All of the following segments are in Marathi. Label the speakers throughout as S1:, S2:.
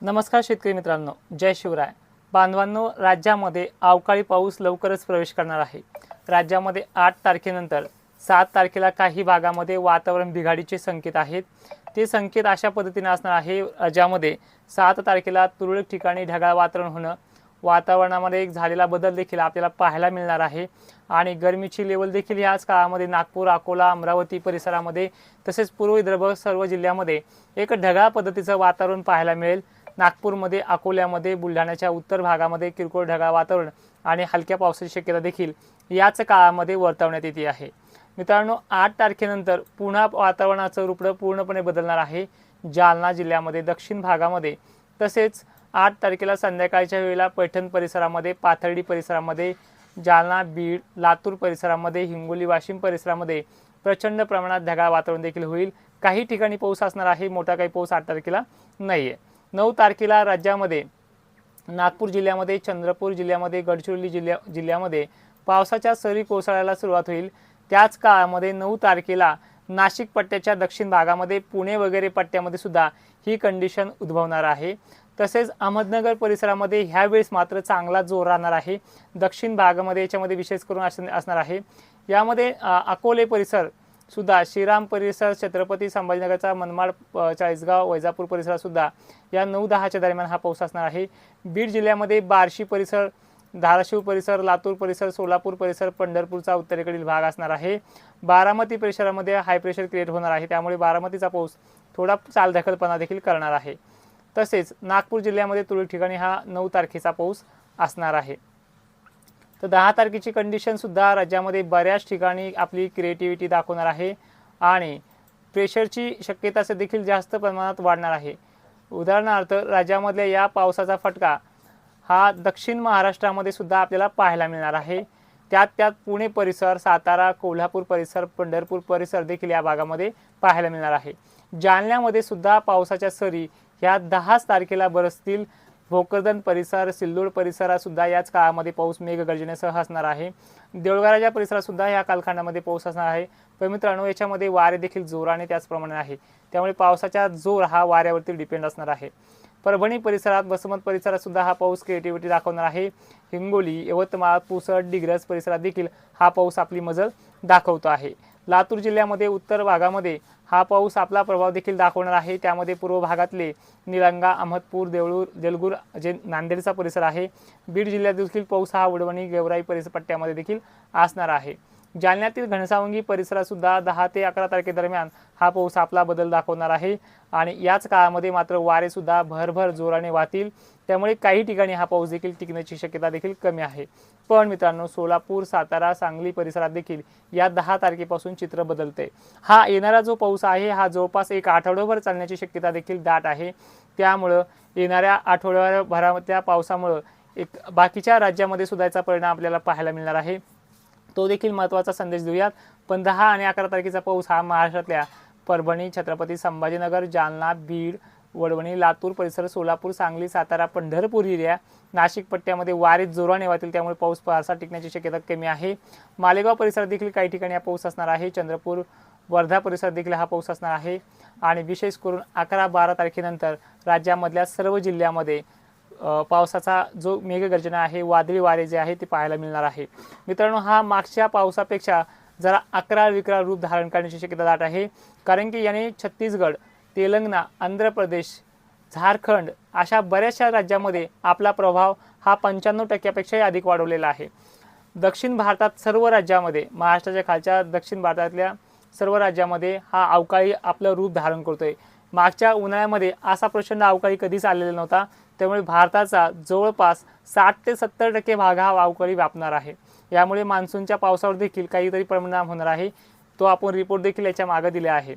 S1: नमस्कार शेतकरी मित्रांनो, जय शिवराय. बांधवांनो, राज्यामध्ये अवकाळी पाऊस लवकरच प्रवेश करणार आहे. राज्यामध्ये 8 तारखेनंतर 7 तारखेला काही भागामध्ये वातावरण बिघाडीचे संकेत आहेत. ते संकेत अशा पद्धतीने असणार आहे. राज्यामध्ये 7 तारखेला तुरळक ठिकाणी ढगाळ वातावरण होणं, वातावरणामध्ये एक झालेला बदल देखील आपल्याला पाहायला मिळणार आहे. आणि गरमीची लेवल देखील याच काळामध्ये नागपूर, अकोला, अमरावती परिसरामध्ये तसेच पूर्व विदर्भ सर्व जिल्ह्यामध्ये एक ढगाळ पद्धतीचं वातावरण पाहायला मिळेल. नागपूरमध्ये, अकोल्यामध्ये, बुलढाण्याच्या उत्तर भागामध्ये किरकोळ ढगाळ वातावरण आणि हलक्या पावसाची शक्यता देखील याच काळामध्ये वर्तवण्यात येते आहे. मित्रांनो, 8 तारखेनंतर पुन्हा वातावरणाचं रूप पूर्णपणे बदलणार आहे. जालना जिल्ह्यामध्ये, दक्षिण भागामध्ये तसेच 8 तारखेला संध्याकाळच्या वेळेला पैठण परिसरामध्ये, पाथर्डी परिसरामध्ये, जालना, बीड, लातूर परिसरामध्ये, हिंगोली, वाशिम परिसरामध्ये प्रचंड प्रमाणात ढगाळ वातावरण देखील होईल. काही ठिकाणी पाऊस असणार आहे, मोठा काही पाऊस 8 तारखेला नाही आहे. 9 तारखेला राज्यामध्ये नागपूर जिल्ह्यामध्ये, चंद्रपूर जिल्ह्यामध्ये, गडचिरोली जिल्ह्यामध्ये पावसाच्या सरी कोसळायला सुरुवात होईल. त्याच काळामध्ये 9 तारखेला नाशिक पट्ट्याच्या दक्षिण भागामध्ये, पुणे वगैरे पट्ट्यामध्ये सुद्धा ही कंडिशन उद्भवणार आहे. तसेच अहमदनगर परिसरामध्ये ह्यावेळेस मात्र चांगला जोर राहणार आहे. दक्षिण भागामध्ये याच्यामध्ये विशेष करून असणार आहे. यामध्ये अकोले परिसर सुद्धा, श्रीराम परिसर, छत्रपती संभाजीनगरचा मनमाड, चाळीसगाव, वैजापूर परिसरात सुद्धा या 9-10च्या दरम्यान हा पाऊस असणार आहे. बीड जिल्ह्यामध्ये बार्शी परिसर, धाराशिव परिसर, लातूर परिसर, सोलापूर परिसर, पंढरपूरचा उत्तरेकडील भाग असणार आहे. बारामती परिसरामध्ये हाय प्रेशर क्रिएट होणार आहे, त्यामुळे बारामतीचा पाऊस थोडा चालढकलपणा देखील करणार आहे. तसेच नागपूर जिल्ह्यामध्ये तुरळक ठिकाणी हा 9 तारखेचा पाऊस असणार आहे. तर 10 तारखेची कंडिशन सुद्धा राज्यामध्ये बऱ्याच ठिकाणी आपली क्रिएटिव्हिटी दाखवणार आहे आणि प्रेशरची शक्यता देखील जास्त प्रमाणात वाढणार आहे. उदाहरणार्थ, राज्यामधल्या या पावसाचा फटका हा दक्षिण महाराष्ट्रामध्ये सुद्धा आपल्याला पाहायला मिळणार आहे. त्यात पुणे परिसर, सातारा, कोल्हापूर परिसर, पंढरपूर परिसर देखील या भागामध्ये पाहायला मिळणार आहे. जालन्यामध्ये सुद्धा पावसाच्या सरी ह्या 10 तारखेला बरसतील. भोकरदन परिसर, सिल्लोड परिसरात सुद्धा याच काळामध्ये पाऊस मेघगर्जनेसह असणार आहे. देऊळगाराच्या परिसरात सुद्धा या कालखंडामध्ये पाऊस असणार आहे. पण मित्रांनो, याच्यामध्ये वारे देखील जोराने त्याचप्रमाणे आहे, त्यामुळे पावसाचा जोर हा वाऱ्यावरती डिपेंड असणार आहे. परभणी परिसरात, वसमत परिसरात सुद्धा हा पाऊस क्रिएटिव्हिटी दाखवणार आहे. हिंगोली, यवतमाळ, पुसद, डिग्रस परिसरात देखील हा पाऊस आपली मजल दाखवतो आहे. लातूर जिल्ह्यामध्ये, उत्तर भागामध्ये हा पाऊस आपला प्रभाव देखील दाखवणार आहे. त्यामध्ये पूर्व भागातले निलंगा, अहमदपूर, देऊळ, देलगूर जे नांदेडचा परिसर आहे. बीड जिल्ह्यात देखील पाऊस हा वडवणी, गेवराई परिसर पट्ट्यामध्ये देखील असणार आहे. जालन्यातील घनसावंगी परिसरात सुद्धा 10 ते 11 तारखेदरम्यान हा पाऊस आपला बदल दाखवणार आहे. आणि याच काळामध्ये मात्र वारे सुद्धा भरभर जोराने वाहतील, त्यामुळे काही ठिकाणी हा पाऊस देखील टिकण्याची शक्यता देखील कमी आहे. पण मित्रांनो, सोलापूर, सातारा, सांगली परिसरात देखील या 10 तारखेपासून चित्र बदलते. हा येणारा जो पाऊस आहे हा जवळपास एक आठवडाभर चालण्याची शक्यता देखील दाट आहे. त्यामुळं येणाऱ्या आठवड्याभराच्या पावसामुळं एक बाकीच्या राज्यामध्ये सुद्धा याचा परिणाम आपल्याला पाहायला मिळणार आहे. तो देखील महत्त्वाचा संदेश देऊयात. पण 10 आणि 11 तारखेचा पाऊस हा महाराष्ट्रातल्या परभणी, छत्रपती संभाजीनगर, जालना, बीड, वडवणी, लातूर परिसर, सोलापूर, सांगली, सातारा, पंढरपूर एरिया, नाशिक पट्ट्यामध्ये वारे जोराने वाहतील, त्यामुळे पाऊस फारसा टिकण्याची शक्यता कमी आहे. मालेगाव परिसरात देखील काही ठिकाणी हा पाऊस असणार आहे. चंद्रपूर, वर्धा परिसरात देखील हा पाऊस असणार आहे. आणि विशेष करून 11-12 तारखेनंतर राज्यामधल्या सर्व जिल्ह्यामध्ये पावसाचा जो मेघगर्जना आहे, वादळी वारे जे आहे ते पाहायला मिळणार आहे. मित्रांनो, हा मागच्या पावसापेक्षा जरा अकराळ-विकराळ रूप धारण करण्याची शक्यता दाट आहे. कारण की याने छत्तीसगड, तेलंगणा, आंध्र प्रदेश, झारखंड अशा बऱ्याचशा राज्यामध्ये आपला प्रभाव हा 95%पेक्षाही अधिक वाढवलेला आहे. दक्षिण भारतात सर्व राज्यामध्ये, महाराष्ट्राच्या खालच्या दक्षिण भारतातल्या सर्व राज्यामध्ये हा अवकाळी आपलं रूप धारण करतोय. मागच्या उन्हाळ्यामध्ये असा प्रचंड अवकाळी कधीच आलेला नव्हता, त्यामुळे भारताचा जवळपास 60 ते 70% भाग हा अवकाळी व्यापणार आहे. यामुळे मान्सूनच्या पावसावर देखील काहीतरी परिणाम होणार आहे. तो आपण रिपोर्ट देखील याच्या मागे दिले आहे.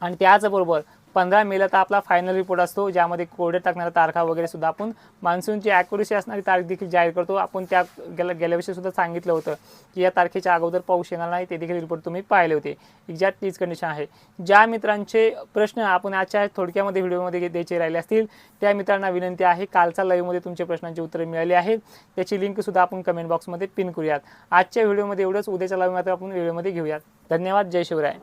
S1: आणि त्याचबरोबर 15 मेला तर आपला फायनल रिपोर्ट असतो, ज्यामध्ये कोरडे टाकणाऱ्या तारखा वगैरे सुद्धा आपण मान्सूनची ॲक्युरेसी असणारी तारीख देखील जाहीर करतो. आपण त्या गेल्या वर्षी सुद्धा सांगितलं होतं की या तारखेच्या अगोदर पाऊस येणार नाही, ते देखील रिपोर्ट तुम्ही पाहिले होते. एक्झॅक्ट तीच कंडिशन आहे. ज्या मित्रांचे प्रश्न आपण आजच्या थोडक्यामध्ये व्हिडिओमध्ये द्यायचे राहिले असतील, त्या मित्रांना विनंती आहे, कालच्या लाईव्हमध्ये तुमच्या प्रश्नांची उत्तरे मिळाली आहेत, त्याची लिंकसुद्धा आपण कमेंट बॉक्समध्ये पिन करूयात. आजच्या व्हिडिओमध्ये एवढंच. उद्याच्या लाईव्ह मात्र आपण व्हिडिओमध्ये घेऊयात. धन्यवाद. जय शिवराय.